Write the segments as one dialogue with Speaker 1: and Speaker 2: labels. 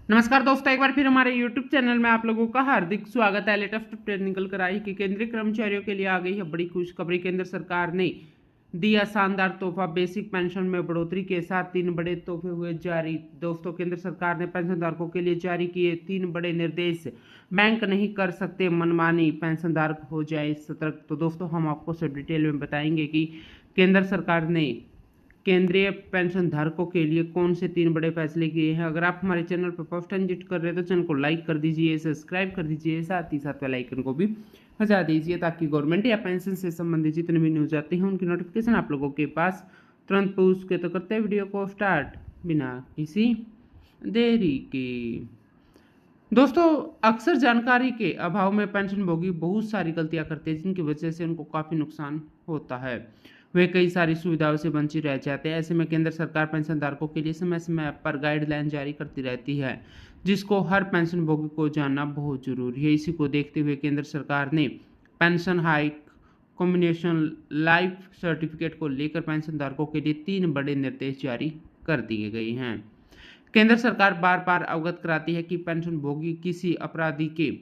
Speaker 1: नमस्कार दोस्तों, एक बार फिर हमारे YouTube चैनल में आप लोगों का हार्दिक स्वागत है। लेटेस्ट अपडेट निकल कर आई कि केंद्रीय कर्मचारियों के लिए आ गई है बड़ी खुशखबरी। केंद्र सरकार ने दिया शानदार तोहफा। बेसिक पेंशन में बढ़ोतरी के साथ 3 बड़े तोहफे हुए जारी। दोस्तों, केंद्र सरकार ने पेंशनधारकों के लिए जारी किए 3 बड़े निर्देश। बैंक नहीं कर सकते मनमानी, पेंशनधारक हो जाए सतर्क। तो दोस्तों, हम आपको सब डिटेल में बताएंगे कि केंद्र सरकार ने केंद्रीय पेंशन धारकों के लिए कौन से 3 बड़े फैसले किए हैं। अगर आप हमारे चैनल पर फर्स्ट टाइम विजिट कर रहे हैं तो चैनल को लाइक कर दीजिए, सब्सक्राइब कर दीजिए, साथ ही साथ बेल आइकन को भी बजा दीजिए ताकि गवर्नमेंट या पेंशन से संबंधित जितने भी न्यूज आते हैं उनकी नोटिफिकेशन आप लोगों के पास तुरंत पहुंच सके। तो करते हैं वीडियो को स्टार्ट बिना किसी देरी के। दोस्तों, अक्सर जानकारी के अभाव में पेंशनभोगी बहुत सारी गलतियां करते हैं जिनकी वजह से उनको काफ़ी नुकसान होता है। वे कई सारी सुविधाओं से वंचित रह जाते हैं। ऐसे में केंद्र सरकार पेंशनधारकों के लिए समय समय पर गाइडलाइन जारी करती रहती है, जिसको हर पेंशनभोगी को जानना बहुत जरूरी है। इसी को देखते हुए केंद्र सरकार ने pension hike combination life certificate को लेकर पेंशनधारकों के लिए 3 बड़े निर्देश जारी कर दिए गए हैं। केंद्र सरकार बार बार अवगत कराती है कि पेंशनभोगी किसी अपराधी के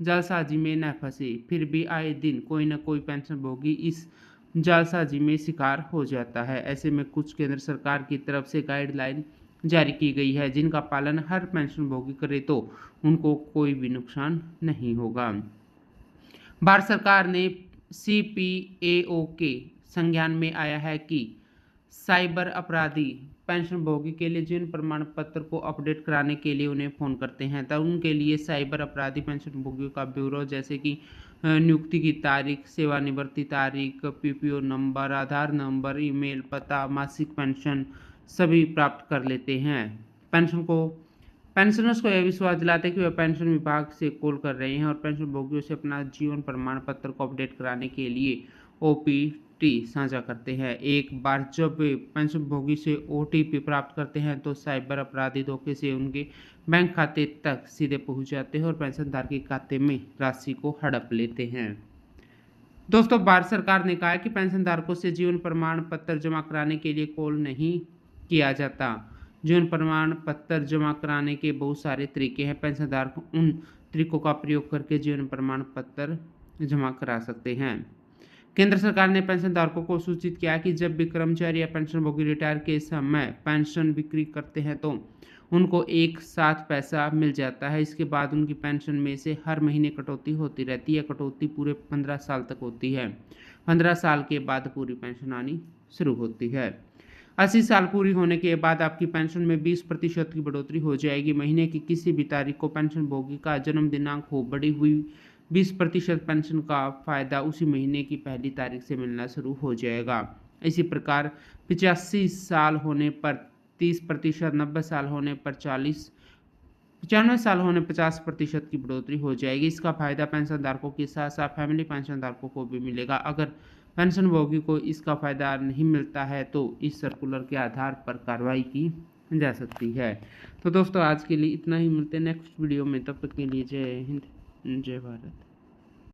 Speaker 1: जालसाजी में न फंसे, फिर भी आए दिन कोई न कोई पेंशनभोगी इस जालसाजी में शिकार हो जाता है। ऐसे में कुछ केंद्र सरकार की तरफ से गाइडलाइन जारी की गई है जिनका पालन हर पेंशनभोगी करे तो उनको कोई भी नुकसान नहीं होगा। भारत सरकार ने CPAO के संज्ञान में आया है कि साइबर अपराधी पेंशनभोगी के लिए जिन प्रमाण पत्र को अपडेट कराने के लिए उन्हें फ़ोन करते हैं तब उनके लिए साइबर अपराधी पेंशनभोगियों का ब्यूरो जैसे कि नियुक्ति की तारीख, सेवानिवृत्ति तारीख, PPO नंबर, आधार नंबर, ईमेल पता, मासिक पेंशन सभी प्राप्त कर लेते हैं। पेंशनर्स को यह विश्वास दिलाते हैं कि वे पेंशन विभाग से कॉल कर रहे हैं और पेंशनभोगियों से अपना जीवन प्रमाण पत्र को अपडेट कराने के लिए OPT साझा करते हैं। एक बार जब वे पेंशनभोगी से OTP प्राप्त करते हैं तो साइबर अपराधी धोखे से उनके बैंक खाते तक सीधे पहुंच जाते हैं और पेंशनधारक के खाते में राशि को हड़प लेते हैं। दोस्तों, भारत सरकार ने कहा है कि पेंशनधारकों से जीवन प्रमाण पत्र जमा कराने के लिए कॉल नहीं किया जाता। जीवन प्रमाण पत्र जमा कराने के बहुत सारे तरीके हैं। पेंशनधारक उन तरीकों का प्रयोग करके जीवन प्रमाण पत्र जमा करा सकते हैं। केंद्र सरकार ने पेंशनधारकों को सूचित किया कि जब भी कर्मचारी या पेंशनभोगी रिटायर के समय पेंशन बिक्री करते हैं तो उनको एक साथ पैसा मिल जाता है। इसके बाद उनकी पेंशन में से हर महीने कटौती होती रहती है। कटौती पूरे 15 साल तक होती है। 15 साल के बाद पूरी पेंशन आनी शुरू होती है। 80 साल पूरी होने के बाद आपकी पेंशन में 20% की बढ़ोतरी हो जाएगी। महीने की किसी भी तारीख को पेंशनभोगी का जन्म दिनांक हो, बढ़ी हुई 20% पेंशन का फायदा उसी महीने की पहली तारीख से मिलना शुरू हो जाएगा। इसी प्रकार 85 साल होने पर 30%, 90 साल होने पर 40%, 95 साल होने 50% की बढ़ोतरी हो जाएगी। इसका फायदा पेंशनधारकों के साथ साथ फैमिली पेंशनधारकों को भी मिलेगा। अगर पेंशनभोगी को इसका फायदा नहीं मिलता है तो इस सर्कुलर के आधार पर कार्रवाई की जा सकती है। तो दोस्तों, आज के लिए इतना ही। मिलते हैं नेक्स्ट वीडियो में, तब तक के लिए जय हिंद, जय भारत।